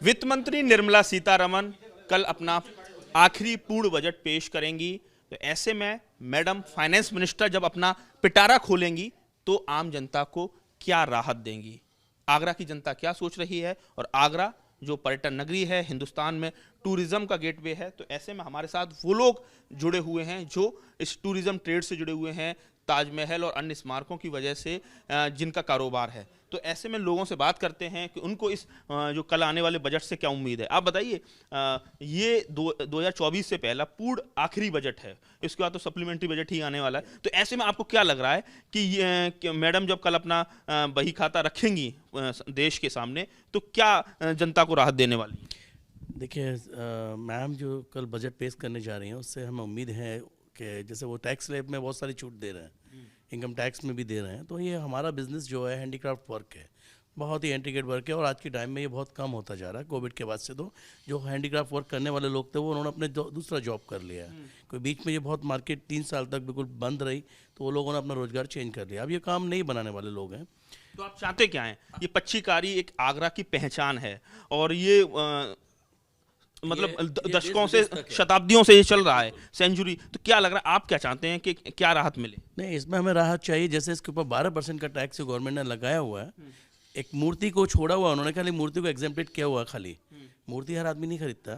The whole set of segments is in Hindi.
वित्त मंत्री निर्मला सीतारमण कल अपना आखिरी पूर्ण बजट पेश करेंगी। तो ऐसे में मैडम फाइनेंस मिनिस्टर जब अपना पिटारा खोलेंगी तो आम जनता को क्या राहत देंगी, आगरा की जनता क्या सोच रही है। और आगरा जो पर्यटन नगरी है, हिंदुस्तान में टूरिज्म का गेटवे है, तो ऐसे में हमारे साथ वो लोग जुड़े हुए हैं जो इस टूरिज्म ट्रेड से जुड़े हुए हैं, ताजमहल और अन्य स्मारकों की वजह से जिनका कारोबार है। तो ऐसे में लोगों से बात करते हैं कि उनको इस जो कल आने वाले बजट से क्या उम्मीद है। आप बताइए, ये 2024 से पहला पूर्ण आखिरी बजट है, इसके बाद तो सप्लीमेंट्री बजट ही आने वाला है। तो ऐसे में आपको क्या लग रहा है कि मैडम जब कल अपना बही खाता रखेंगी देश के सामने, तो क्या जनता को राहत देने वाली है? देखिए, मैम जो कल बजट पेश करने जा रही हैं उससे हमें उम्मीद है कि जैसे वो टैक्स स्लैब में बहुत सारी छूट दे रहे हैं, इनकम टैक्स में भी दे रहे हैं, तो ये हमारा बिजनेस जो है हैंडीक्राफ्ट वर्क है, बहुत ही इंट्रिकेट वर्क है और आज के टाइम में ये बहुत कम होता जा रहा है। कोविड के बाद से तो जो हैंडीक्राफ्ट वर्क करने वाले लोग थे वो उन्होंने अपने दूसरा जॉब कर लिया है। कोई बीच में ये बहुत मार्केट 3 साल तक बिल्कुल बंद रही तो वो लोगों ने अपना रोजगार चेंज कर लिया। अब ये काम नहीं बनाने वाले लोग हैं। तो आप चाहते क्या हैं? ये पच्चीकारी एक आगरा की पहचान है और ये मतलब दशकों से, शताब्दियों से ये चल रहा है, सेंचुरी। तो क्या लग रहा है, आप क्या चाहते हैं कि क्या राहत मिले? नहीं, इसमें हमें राहत चाहिए। जैसे इसके ऊपर 12% का टैक्स गवर्नमेंट ने लगाया हुआ है, एक मूर्ति को छोड़ा हुआ उन्होंने, खाली मूर्ति को एग्जेम्प्टेड किया हुआ, खाली मूर्ति हर आदमी नहीं खरीदता।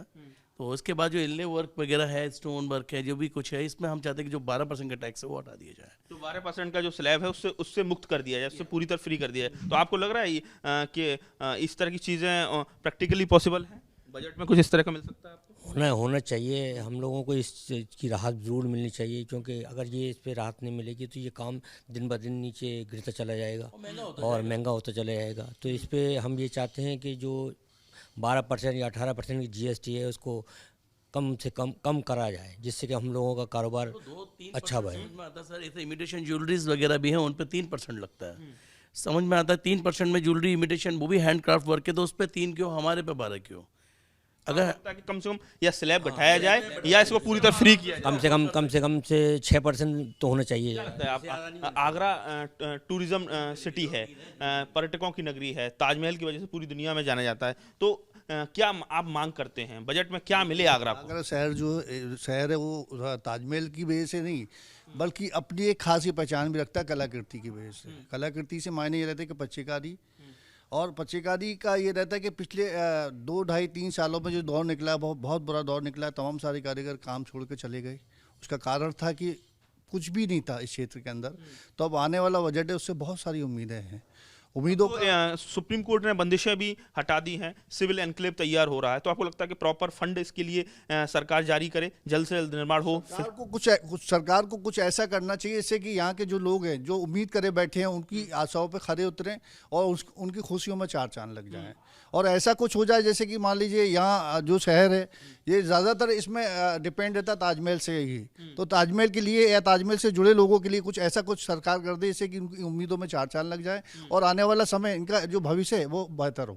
तो उसके बाद जो इनले वर्क वगैरह है, स्टोन वर्क है, जो भी कुछ है, इसमें हम चाहते हैं कि जो 12% का टैक्स है वो हटा दिया जाए। तो 12% का जो स्लैब है उससे मुक्त कर दिया जाए, उससे पूरी तरह फ्री कर दिया जाए। तो आपको लग रहा है कि इस तरह की चीज़ें प्रैक्टिकली पॉसिबल है? बजट में कुछ इस तरह का मिल सकता है आपको? होना चाहिए। हम लोगों को इस चीज़ की राहत ज़रूर मिलनी चाहिए, क्योंकि अगर ये इस पे राहत नहीं मिलेगी तो ये काम दिन ब दिन नीचे गिरता चला जाएगा और महंगा होता चला जाएगा। तो इस पे हम ये चाहते हैं कि जो 12% या 18% की GST है उसको कम से कम करा जाए, जिससे कि हम लोगों का कारोबार अच्छा बढ़े। सर, इसे इमिटेशन ज्वेलरीज वगैरह भी हैं, उन पर 3% लगता है। समझ में आता है 3% में ज्वेलरी इमिटेशन, वो भी हैंडक्राफ्ट वर्क है, तो उस पर 3 क्यों, हमारे पे 12 क्यों? अगर ताकि कम से कम या स्लैब घटाया जाए या इसको पूरी तरह फ्री किया जाए। कम से 6% तो होना चाहिए। आगरा टूरिज्म सिटी है, पर्यटकों की नगरी है, ताजमहल की वजह से पूरी दुनिया में जाना जाता है। तो क्या आप मांग करते हैं बजट में क्या मिले आगरा को? आगरा शहर है वो ताजमहल की वजह से नहीं, बल्कि अपनी एक खासी पहचान भी रखता है कलाकृति की वजह से। कलाकृति से मायने ये रहते हैं कि पच्चीकारी, और पच्चीकारी का ये रहता है कि पिछले 2, 2.5, 3 सालों में जो दौर निकला, बहुत बुरा दौर निकला, तमाम सारे कारीगर काम छोड़ के चले गए। उसका कारण था कि कुछ भी नहीं था इस क्षेत्र के अंदर। तो अब आने वाला बजट है, उससे बहुत सारी उम्मीदें हैं। उम्मीदों तो सुप्रीम कोर्ट ने बंदिशें भी हटा दी हैं, सिविल एनक्लेव तैयार हो रहा है, तो आपको लगता है कि प्रॉपर फंड इसके लिए सरकार जारी करे, जल्द से जल्द निर्माण हो? सरकार को कुछ ऐसा करना चाहिए जिससे कि यहाँ के जो लोग हैं, जो उम्मीद करे बैठे हैं, उनकी आशाओं पे खरे उतरें और उनकी खुशियों में 4 चांद लग जाएं। और ऐसा कुछ हो जाए जैसे कि मान लीजिए यहाँ जो शहर है ये ज़्यादातर इसमें डिपेंड रहता ताजमहल से ही, तो ताजमहल के लिए या ताजमहल से जुड़े लोगों के लिए कुछ ऐसा कुछ सरकार कर दे जिससे कि उनकी उम्मीदों में 4 चांद लग जाए और आने वाला समय इनका जो भविष्य है वो बेहतर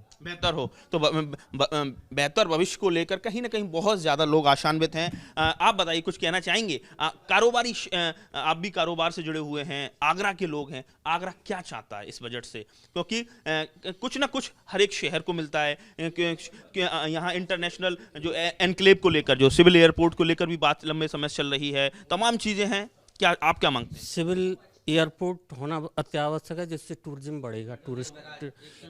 हो। तो बेहतर भविष्य को लेकर कहीं ना कहीं बहुत ज़्यादा लोग आशान्वित हैं। आप बताइए, कुछ कहना चाहेंगे? कारोबारी, आप भी कारोबार से जुड़े हुए हैं, आगरा के लोग हैं, आगरा क्या चाहता है इस बजट से? क्योंकि कुछ ना कुछ हर एक शहर को मिलता है। यहाँ इंटरनेशनल जो एनक्लेव को लेकर, जो सिविल एयरपोर्ट को लेकर भी बात लंबे समय से चल रही है, तमाम चीज़ें हैं। क्या आप क्या मांगते हैं? सिविल एयरपोर्ट होना अत्यावश्यक है, जिससे टूरिज्म बढ़ेगा। टूरिस्ट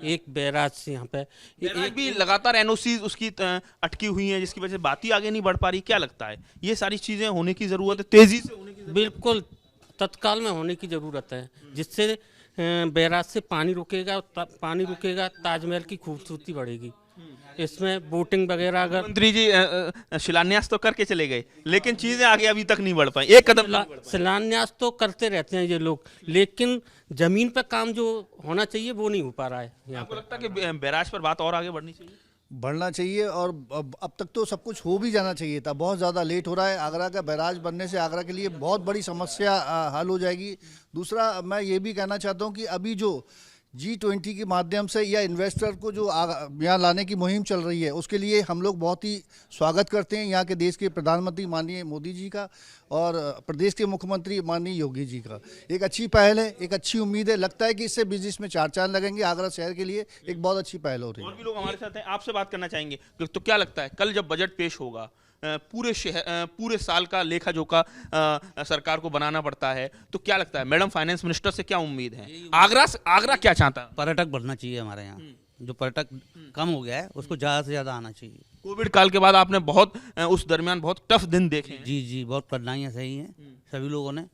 एक बैराज से यहाँ पे एक भी लगातार NOCs उसकी अटकी हुई हैं, जिसकी वजह से बात ही आगे नहीं बढ़ पा रही। क्या लगता है, ये सारी चीज़ें होने की ज़रूरत है, तेज़ी से होने की ज़रूरत है? बिल्कुल तत्काल में होने की ज़रूरत है, जिससे बैराज से पानी रुकेगा, ताजमहल की खूबसूरती बढ़ेगी। इसमें बोटिंग वगैरह, अगर मंत्री जी शिलान्यास तो करके चले गए, लेकिन चीजें आगे अभी तक नहीं बढ़ पाई, एक कदम नहीं बढ़ पाई। शिलान्यास तो करते रहते हैं ये लोग, लेकिन जमीन पर काम जो होना चाहिए वो नहीं हो पा रहा है यहाँ आपको पर। लगता है कि बैराज पर बात और आगे बढ़नी चाहिए? बढ़ना चाहिए, और अब तक तो सब कुछ हो भी जाना चाहिए था, बहुत ज़्यादा लेट हो रहा है। आगरा का बैराज बनने से आगरा के लिए बहुत बड़ी समस्या हल हो जाएगी। दूसरा, मैं ये भी कहना चाहता हूँ कि अभी जो G20 के माध्यम से या इन्वेस्टर को जो यहाँ लाने की मुहिम चल रही है, उसके लिए हम लोग बहुत ही स्वागत करते हैं यहाँ के देश के प्रधानमंत्री माननीय मोदी जी का और प्रदेश के मुख्यमंत्री माननीय योगी जी का। एक अच्छी पहल है, एक अच्छी उम्मीद है, लगता है कि इससे बिजनेस में चार चांद लगेंगे। आगरा शहर के लिए एक बहुत अच्छी पहल हो रही है। और भी लोग हमारे साथ हैं, आपसे बात करना चाहेंगे। तो क्या लगता है कल जब बजट पेश होगा, पूरे साल का लेखा जोखा सरकार को बनाना पड़ता है, तो क्या लगता है मैडम फाइनेंस मिनिस्टर से क्या उम्मीद है? आगरा क्या चाहता है? पर्यटक बढ़ना चाहिए हमारे यहाँ। जो पर्यटक कम हो गया है उसको ज़्यादा से ज़्यादा आना चाहिए। कोविड काल के बाद आपने उस दरमियान बहुत टफ दिन देखे हैं। जी जी, बहुत कठिनाइयाँ सही हैं सभी लोगों ने,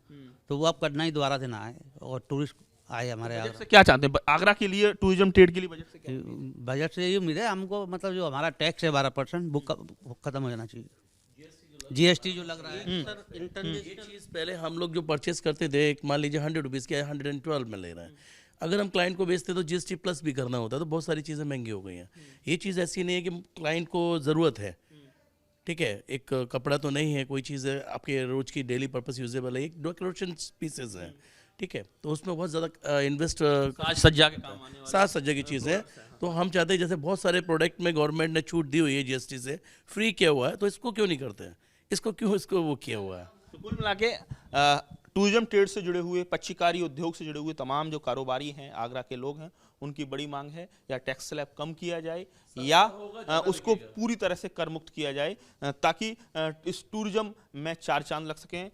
तो वो अब कठिनाई दोबारा से ना आए और टूरिस्ट आए हमारे बजट आगरा। से क्या चाहते हैं आगरा के लिए, टूरिज्म ट्रेड के लिए बजट से क्या? बजट से ये उम्मीद है हमको, मतलब जो हमारा टैक्स है 12% वो खत्म हो जाना चाहिए। GST जो लग रहा है सर, ये इंटरनेशनल चीज़ पहले हम लोग जो परचेस करते थे, एक मान लीजिए 100 रुपीज़ के 112 में ले रहे हैं। अगर हम क्लाइंट को बेचते तो GST प्लस भी करना होता है, तो बहुत सारी चीज़ें महंगी हो गई हैं। ये चीज़ ऐसी नहीं है कि क्लाइंट को ज़रूरत है, ठीक है, एक कपड़ा तो नहीं है, कोई चीज़ है आपके रोज की डेली पर्पस यूजेबल है, एक डेकोरेशन पीसेस हैं, ठीक है, तो उसमें बहुत ज़्यादा इन्वेस्ट साज सज्जा के काम आने वाले। साज सज्जा की चीज़ है। तो हम चाहते हैं जैसे बहुत सारे प्रोडक्ट में गवर्नमेंट ने छूट दी हुई है, GST से फ्री किया हुआ है, तो इसको क्यों नहीं करते हैं? इसको वो किया हुआ है। तो कुल मिला के टूरिज्म ट्रेड से जुड़े हुए, पक्षीकारी उद्योग से जुड़े हुए तमाम जो कारोबारी हैं, आगरा के लोग हैं, उनकी बड़ी मांग है या टैक्स स्लैब कम किया जाए या उसको पूरी तरह से कर मुक्त किया जाए, ताकि इस टूरिज्म में चार चांद लग सकें।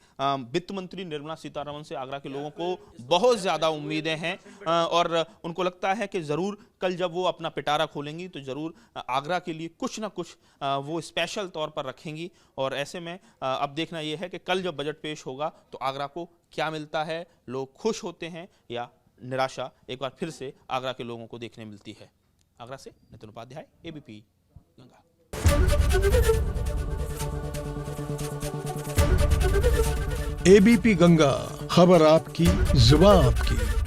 वित्त मंत्री निर्मला सीतारमण से आगरा के लोगों को बहुत ज़्यादा उम्मीदें हैं और उनको लगता है कि ज़रूर कल जब वो अपना पिटारा खोलेंगी तो ज़रूर आगरा के लिए कुछ ना कुछ वो स्पेशल तौर पर रखेंगी। और ऐसे में अब देखना ये है कि कल जब बजट पेश होगा तो आगरा को क्या मिलता है, लोग खुश होते हैं या निराशा एक बार फिर से आगरा के लोगों को देखने मिलती है। आगरा से नितिन उपाध्याय, ABP गंगा। ABP गंगा, खबर आपकी, जुबान आपकी।